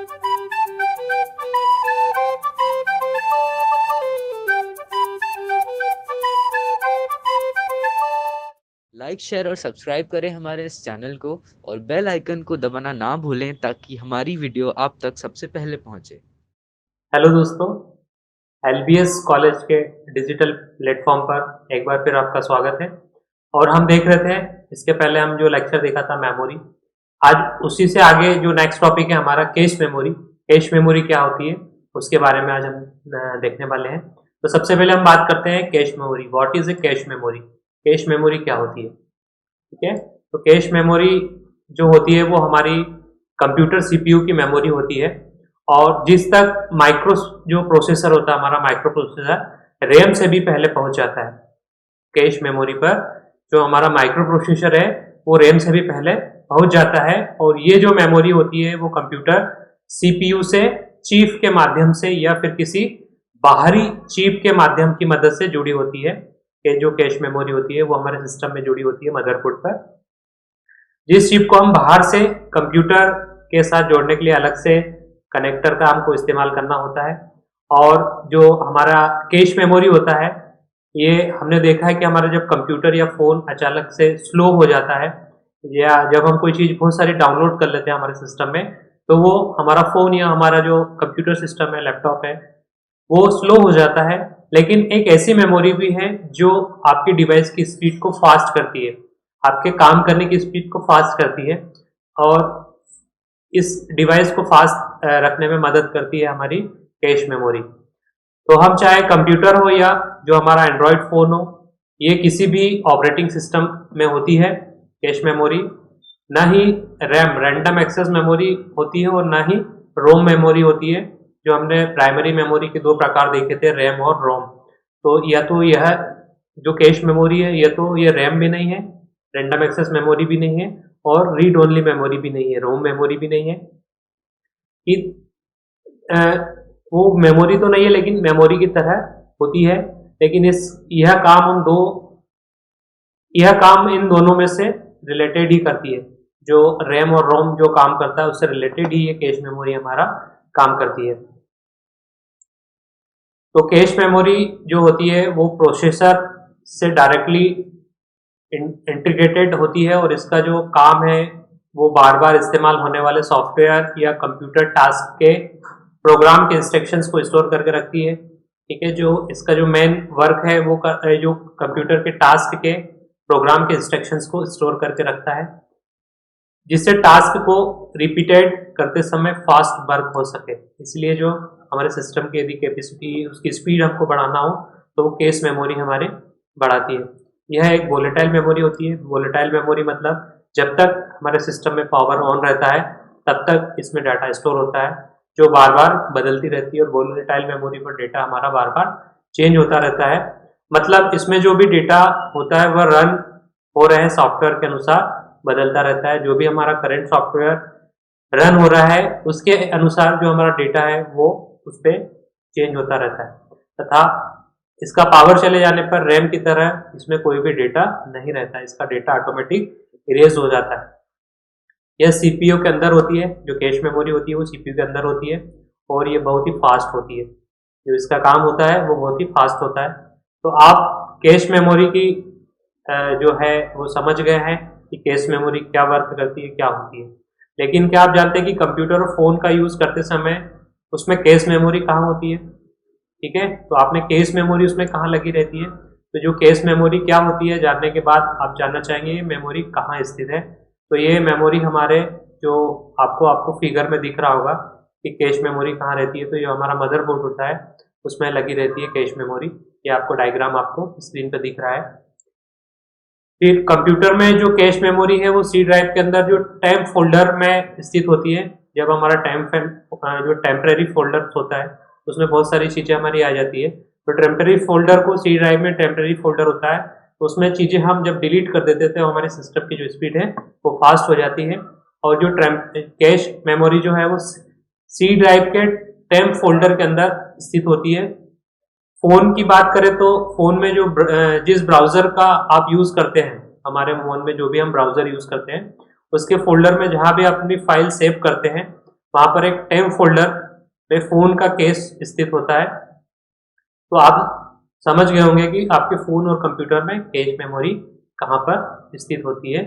Like, share और subscribe करें हमारे इस चैनल को और बेल आइकन को दबाना ना भूलें ताकि हमारी वीडियो आप तक सबसे पहले पहुंचे। हेलो दोस्तों, एलबीएस कॉलेज के डिजिटल प्लेटफॉर्म पर एक बार फिर आपका स्वागत है। और हम देख रहे थे इसके पहले हम जो लेक्चर देखा था मेमोरी, आज उसी से आगे जो नेक्स्ट टॉपिक है हमारा कैश मेमोरी। कैश मेमोरी क्या होती है उसके बारे में आज हम देखने वाले हैं। तो सबसे पहले हम बात करते हैं cache memory. What is a cache memory? Cache memory क्या होती है? ठीक है, तो कैश मेमोरी जो होती है वो हमारी कंप्यूटर सीपीयू की मेमोरी होती है और जिस तक माइक्रो जो प्रोसेसर होता है हमारा माइक्रो प्रोसेसर रैम से भी पहले पहुंच जाता है। कैश मेमोरी पर जो हमारा माइक्रो प्रोसेसर है वो रैम से भी पहले पहुंच जाता है और ये जो मेमोरी होती है वो कंप्यूटर सीपीयू से चिप के माध्यम से या फिर किसी बाहरी चिप के माध्यम की मदद से जुड़ी होती है। कि जो कैश मेमोरी होती है वो हमारे सिस्टम में जुड़ी होती है मदरबोर्ड पर। जिस चिप को हम बाहर से कंप्यूटर के साथ जोड़ने के लिए अलग से कनेक्टर का हमको इस्तेमाल करना होता है। और जो हमारा कैश मेमोरी होता है ये हमने देखा है कि हमारा जब कंप्यूटर या फ़ोन अचानक से स्लो हो जाता है या जब हम कोई चीज़ बहुत सारी डाउनलोड कर लेते हैं हमारे सिस्टम में, तो वो हमारा फ़ोन या हमारा जो कंप्यूटर सिस्टम है, लैपटॉप है, वो स्लो हो जाता है। लेकिन एक ऐसी मेमोरी भी है जो आपकी डिवाइस की स्पीड को फास्ट करती है, आपके काम करने की स्पीड को फास्ट करती है और इस डिवाइस को फास्ट रखने में मदद करती है हमारी कैश मेमोरी। तो हम चाहे कंप्यूटर हो या जो हमारा एंड्रॉयड फ़ोन हो, ये किसी भी ऑपरेटिंग सिस्टम में होती है कैश मेमोरी। ना ही रैम रैंडम एक्सेस मेमोरी होती है और ना ही रोम मेमोरी होती है। जो हमने प्राइमरी मेमोरी के दो प्रकार देखे थे, रैम और रोम। तो या तो यह जो कैश मेमोरी है या तो ये रैम भी नहीं है, रैंडम एक्सेस मेमोरी भी नहीं है और रीड ओनली मेमोरी भी नहीं है, रोम मेमोरी भी नहीं है। कि वो मेमोरी तो नहीं है लेकिन मेमोरी की तरह होती है। लेकिन यह काम इन दोनों में से रिलेटेड ही करती है। जो रैम और रोम जो काम करता है उससे रिलेटेड ही ये कैश मेमोरी हमारा काम करती है। तो कैश मेमोरी जो होती है वो प्रोसेसर से डायरेक्टली इंटीग्रेटेड होती है और इसका जो काम है वो बार बार इस्तेमाल होने वाले सॉफ्टवेयर या कंप्यूटर टास्क के प्रोग्राम के इंस्ट्रक्शंस को स्टोर करके रखती है। ठीक है, जो इसका जो मेन वर्क है वो जो कंप्यूटर के टास्क के प्रोग्राम के इंस्ट्रक्शंस को स्टोर करके रखता है, जिससे टास्क को रिपीटेड करते समय फास्ट वर्क हो सके। इसलिए जो हमारे सिस्टम की यदि कैपेसिटी उसकी स्पीड हमको बढ़ाना हो तो वो कैश मेमोरी हमारे बढ़ाती है। यह एक वोलेटाइल मेमोरी होती है। वोलेटाइल मेमोरी मतलब जब तक हमारे सिस्टम में पावर ऑन रहता है तब तक इसमें डाटा स्टोर होता है जो बार बार बदलती रहती है और वोलेटाइल मेमोरी पर डेटा हमारा बार बार चेंज होता रहता है। मतलब इसमें जो भी डेटा होता है वह रन हो रहे सॉफ्टवेयर के अनुसार बदलता रहता है। जो भी हमारा करंट सॉफ्टवेयर रन हो रहा है उसके अनुसार जो हमारा डेटा है वो उस पर चेंज होता रहता है तथा इसका पावर चले जाने पर रैम की तरह इसमें कोई भी डेटा नहीं रहता है, इसका डेटा ऑटोमेटिक इरेज हो जाता है। यह सीपीयू के अंदर होती है। जो कैश मेमोरी होती है वो सीपीयू के अंदर होती है और ये बहुत ही फास्ट होती है। जो इसका काम होता है वो बहुत ही फास्ट होता है। तो आप कैश मेमोरी की जो है वो समझ गए हैं कि कैश मेमोरी क्या वर्क करती है, क्या होती है। लेकिन क्या आप जानते हैं कि कंप्यूटर और फ़ोन का यूज़ करते समय उसमें कैश मेमोरी कहाँ होती है? ठीक है, तो आपने कैश मेमोरी उसमें कहाँ लगी रहती है? तो जो कैश मेमोरी क्या होती है जानने के बाद आप जानना चाहेंगे ये मेमोरी कहाँ स्थित है। तो ये मेमोरी हमारे जो आपको फिगर में दिख रहा होगा कि कैश मेमोरी कहाँ रहती है, तो ये हमारा मदरबोर्ड होता है उसमें लगी रहती है कैश मेमोरी। ये आपको डायग्राम आपको स्क्रीन पर दिख रहा है। फिर कंप्यूटर में जो कैश मेमोरी है वो सी ड्राइव के अंदर जो टेम्प फोल्डर में स्थित होती है। जब हमारा जो टेम्परेरी फोल्डर होता है उसमें बहुत सारी चीज़ें हमारी आ जाती है। तो टेम्परेरी फोल्डर को सी ड्राइव में टेम्परेरी फोल्डर होता है तो उसमें चीज़ें हम जब डिलीट कर देते थे तो हमारे सिस्टम की जो स्पीड है वो फास्ट हो जाती है। और जो कैश मेमोरी जो है वो सी ड्राइव के टेम्प फोल्डर के अंदर स्थित होती है। फ़ोन की बात करें तो फ़ोन में जो जिस ब्राउज़र का आप यूज़ करते हैं, हमारे फ़ोन में जो भी हम ब्राउज़र यूज़ करते हैं उसके फोल्डर में जहाँ भी आप अपनी फाइल सेव करते हैं वहां पर एक टेम्प फोल्डर में फोन का केस स्थित होता है। तो आप समझ गए होंगे कि आपके फोन और कंप्यूटर में कैश मेमोरी कहाँ पर स्थित होती है।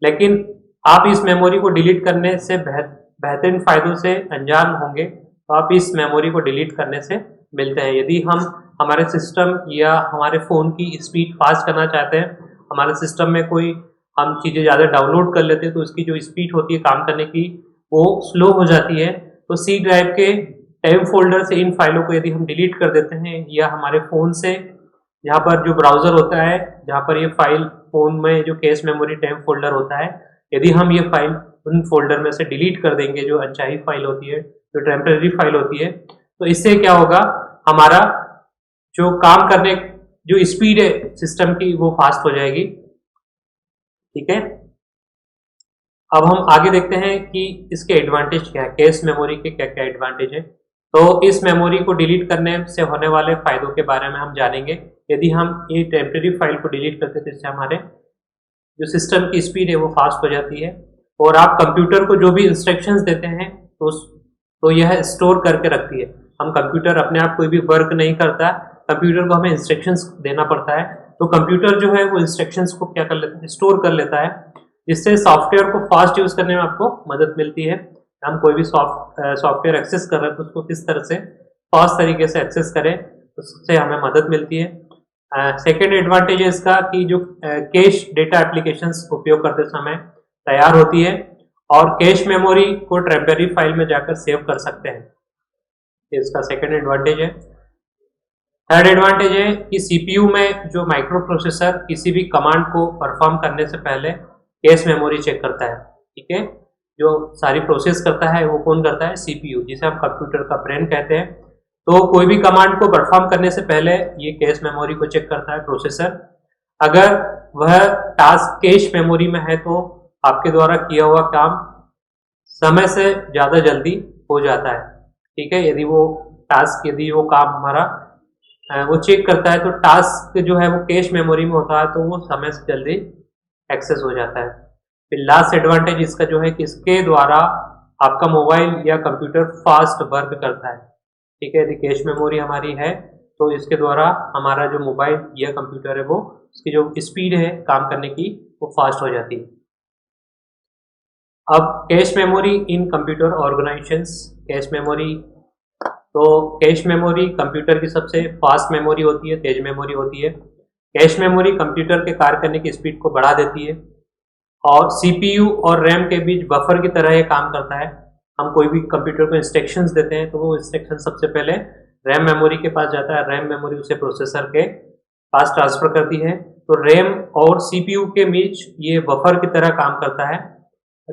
लेकिन आप इस मेमोरी को डिलीट करने से बेहतरीन फायदों से अनजान होंगे, तो आप इस मेमोरी को डिलीट करने से मिलते हैं। यदि हम हमारे सिस्टम या हमारे फ़ोन की स्पीड फास्ट करना चाहते हैं, हमारे सिस्टम में कोई हम चीज़ें ज़्यादा डाउनलोड कर लेते हैं, तो उसकी जो स्पीड होती है काम करने की वो स्लो हो जाती है। तो सी ड्राइव के टेम्प फोल्डर से इन फाइलों को यदि हम डिलीट कर देते हैं, या हमारे फ़ोन से यहाँ पर जो ब्राउज़र होता है जहाँ पर ये फाइल फ़ोन में जो कैश मेमोरी टेम्प फोल्डर होता है, यदि हम ये फाइल उन फोल्डर में से डिलीट कर देंगे, जो अनचाही फाइल होती है, जो टेम्परेरी फाइल होती है, तो इससे क्या होगा, हमारा जो काम करने जो स्पीड है सिस्टम की वो फास्ट हो जाएगी। ठीक है, अब हम आगे देखते हैं कि इसके एडवांटेज क्या है, कैश मेमोरी के क्या क्या एडवांटेज है। तो इस मेमोरी को डिलीट करने से होने वाले फायदों के बारे में हम जानेंगे। यदि हम ये टेम्परेरी फाइल को डिलीट करते हैं तो इससे हमारे जो सिस्टम की स्पीड है वो फास्ट हो जाती है, और आप कंप्यूटर को जो भी इंस्ट्रक्शंस देते हैं तो यह स्टोर करके रखती है। हम कंप्यूटर अपने आप कोई भी वर्क नहीं करता, कंप्यूटर को हमें इंस्ट्रक्शंस देना पड़ता है। तो कंप्यूटर जो है वो इंस्ट्रक्शंस को क्या कर लेता है, स्टोर कर लेता है, जिससे सॉफ्टवेयर को फास्ट यूज करने में आपको मदद मिलती है। हम कोई भी सॉफ्टवेयर एक्सेस कर रहे हैं तो उसको किस तरह से फास्ट तरीके से एक्सेस करें, उससे हमें मदद मिलती है। सेकेंड एडवांटेज है इसका कि जो कैश डेटा एप्लीकेशंस उपयोग करते समय तैयार होती है, और कैश मेमोरी को टेम्परेरी फाइल में जाकर सेव कर सकते हैं, इसका सेकेंड एडवांटेज है। थर्ड एडवांटेज है कि सीपीयू में जो माइक्रो प्रोसेसर किसी भी कमांड को परफॉर्म करने से पहले कैश मेमोरी चेक करता है। ठीक है, जो सारी प्रोसेस करता है वो कौन करता है, सीपीयू, जिसे हम कंप्यूटर का ब्रेन कहते हैं। तो कोई भी कमांड को परफॉर्म करने से पहले ये कैश मेमोरी को चेक करता है प्रोसेसर। अगर वह टास्क कैश मेमोरी में है तो आपके द्वारा किया हुआ काम समय से ज़्यादा जल्दी हो जाता है। ठीक है, यदि वो काम हमारा वो चेक करता है तो टास्क जो है वो कैश मेमोरी में होता है, तो वो समय से जल्दी एक्सेस हो जाता है। फिर लास्ट एडवांटेज इसका जो है कि इसके द्वारा आपका मोबाइल या कंप्यूटर फास्ट वर्क करता है। ठीक है, यदि कैश मेमोरी हमारी है तो इसके द्वारा हमारा जो मोबाइल या कंप्यूटर है वो उसकी जो स्पीड है काम करने की वो फास्ट हो जाती है। अब cache memory in computer organisations, cache memory, तो कैश मेमोरी कंप्यूटर की सबसे फास्ट मेमोरी होती है, तेज मेमोरी होती है। कैश मेमोरी कंप्यूटर के कार्य करने की स्पीड को बढ़ा देती है, और सीपीयू और रैम के बीच बफर की तरह ये काम करता है। हम कोई भी कंप्यूटर को इंस्ट्रक्शंस देते हैं तो वो इंस्ट्रक्शन सबसे पहले रैम मेमोरी के पास जाता है, रैम मेमोरी उसे प्रोसेसर के पास ट्रांसफर करती है। तो रैम और सीपीयू के बीच ये बफर की तरह काम करता है,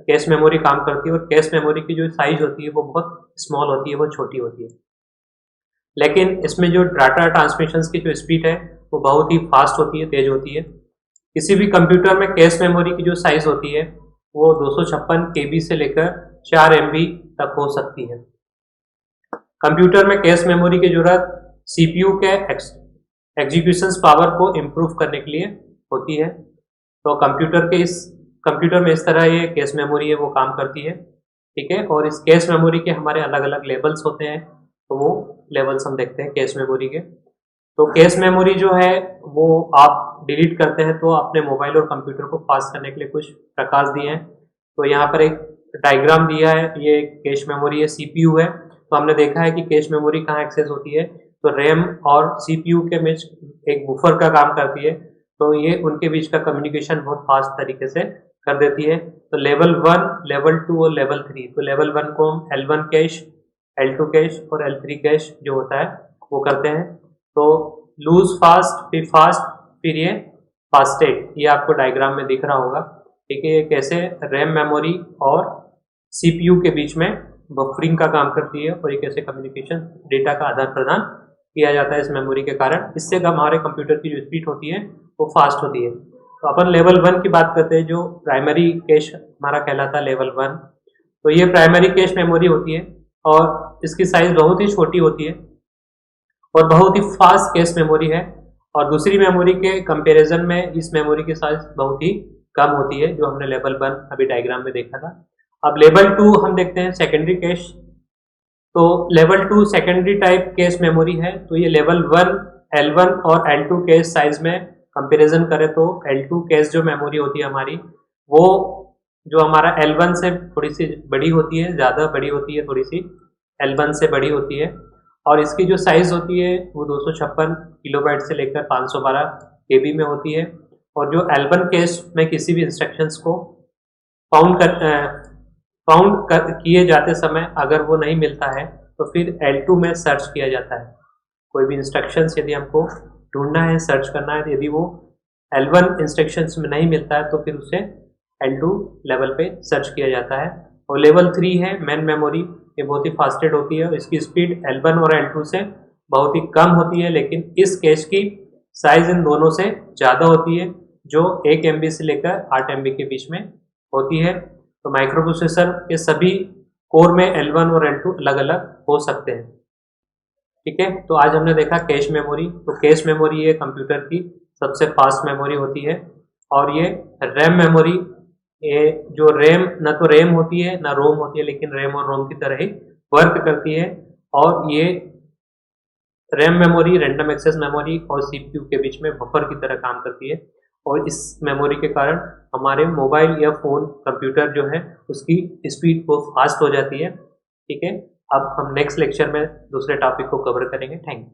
कैश मेमोरी काम करती है। और कैश मेमोरी की जो साइज होती है वो बहुत स्मॉल होती है, वो छोटी होती है, लेकिन इसमें जो डाटा ट्रांसमिशन की जो स्पीड है वो बहुत ही फास्ट होती है, तेज होती है। किसी भी कंप्यूटर में कैश मेमोरी की जो साइज होती है वो 256 KB से लेकर 4 MB तक हो सकती है। कंप्यूटर में कैश मेमोरी की जरूरत सीपीयू के एग्जीक्यूशन पावर को इम्प्रूव करने के लिए होती है। तो कंप्यूटर में इस तरह ये कैश मेमोरी है वो काम करती है। ठीक है, और इस कैश मेमोरी के हमारे अलग अलग लेवल्स होते हैं, तो वो लेवल्स हम देखते हैं कैश मेमोरी के। तो कैश मेमोरी जो है वो आप डिलीट करते हैं तो अपने मोबाइल और कंप्यूटर को फास्ट करने के लिए कुछ प्रकार दिए हैं। तो यहाँ पर एक डायग्राम दिया है, ये कैश मेमोरी है, सीपीयू है। तो हमने देखा है कि कैश मेमोरी कहाँ एक्सेस होती है, तो रैम और सीपीयू के बीच एक बुफर का काम करती है, तो ये उनके बीच का कम्युनिकेशन बहुत फास्ट तरीके से कर देती है। तो लेवल 1, लेवल 2 और लेवल 3, तो लेवल 1 को हम L1 कैश, L2 कैश और L3 कैश जो होता है वो करते हैं। तो लूज फास्ट, फिर फास्ट, फिर ये फास्टेड, ये आपको डायग्राम में दिख रहा होगा। ठीक है, ये कैसे रैम मेमोरी और सीपीयू के बीच में बफरिंग का काम करती है, और ये कैसे कम्युनिकेशन डेटा का आदान प्रदान किया जाता है इस मेमोरी के कारण। इससे हमारे कंप्यूटर की जो स्पीड होती है वो फास्ट होती है। तो अपन लेवल 1 की बात करते हैं, जो प्राइमरी कैश हमारा कहलाता है लेवल 1। तो ये प्राइमरी कैश मेमोरी होती है और इसकी साइज बहुत ही छोटी होती है और बहुत ही फास्ट कैश मेमोरी है, और दूसरी मेमोरी के कंपैरिजन में इस मेमोरी की साइज बहुत ही कम होती है, जो हमने लेवल 1 अभी डायग्राम में देखा था। अब लेवल 2 हम देखते हैं सेकेंडरी कैश। तो level 2 secondary type cache memory है। तो ये लेवल 1 L1 और L2 कैश साइज में कंपैरिजन करें तो L2 कैश जो मेमोरी होती है हमारी, वो जो हमारा L1 से थोड़ी सी बड़ी होती है, ज़्यादा बड़ी होती है, थोड़ी सी L1 से बड़ी होती है। और इसकी जो साइज़ होती है वो 256 किलोबाइट से लेकर 512 KB में होती है। और जो L1 कैश में किसी भी इंस्ट्रक्शंस को फाउंड किए जाते समय अगर वो नहीं मिलता है तो फिर L2 में सर्च किया जाता है। कोई भी इंस्ट्रक्शंस यदि हमको ढूंढना है, सर्च करना है, यदि वो L1 इंस्ट्रक्शंस में नहीं मिलता है तो फिर उसे L2 लेवल पे सर्च किया जाता है। और लेवल 3 है मेन मेमोरी। ये बहुत ही फास्टेड होती है, इसकी स्पीड L1 और L2 से बहुत ही कम होती है, लेकिन इस कैश की साइज इन दोनों से ज़्यादा होती है, जो 1 MB से लेकर 8 MB के बीच में होती है। तो माइक्रो प्रोसेसर के सभी कोर में L1 और L2 अलग अलग हो सकते हैं। ठीक है, तो आज हमने देखा कैश मेमोरी। तो कैश मेमोरी ये कंप्यूटर की सबसे फास्ट मेमोरी होती है। और ये रैम मेमोरी, ये जो रैम, ना तो रैम होती है ना रोम होती है, लेकिन रैम और रोम की तरह ही वर्क करती है। और ये RAM memory random access memory और CPU के बीच में बफर की तरह काम करती है। और इस मेमोरी के कारण हमारे मोबाइल या फ़ोन कंप्यूटर जो है उसकी स्पीड बहुत फास्ट हो जाती है। ठीक है, अब हम नेक्स्ट लेक्चर में दूसरे टॉपिक को कवर करेंगे। Thank you.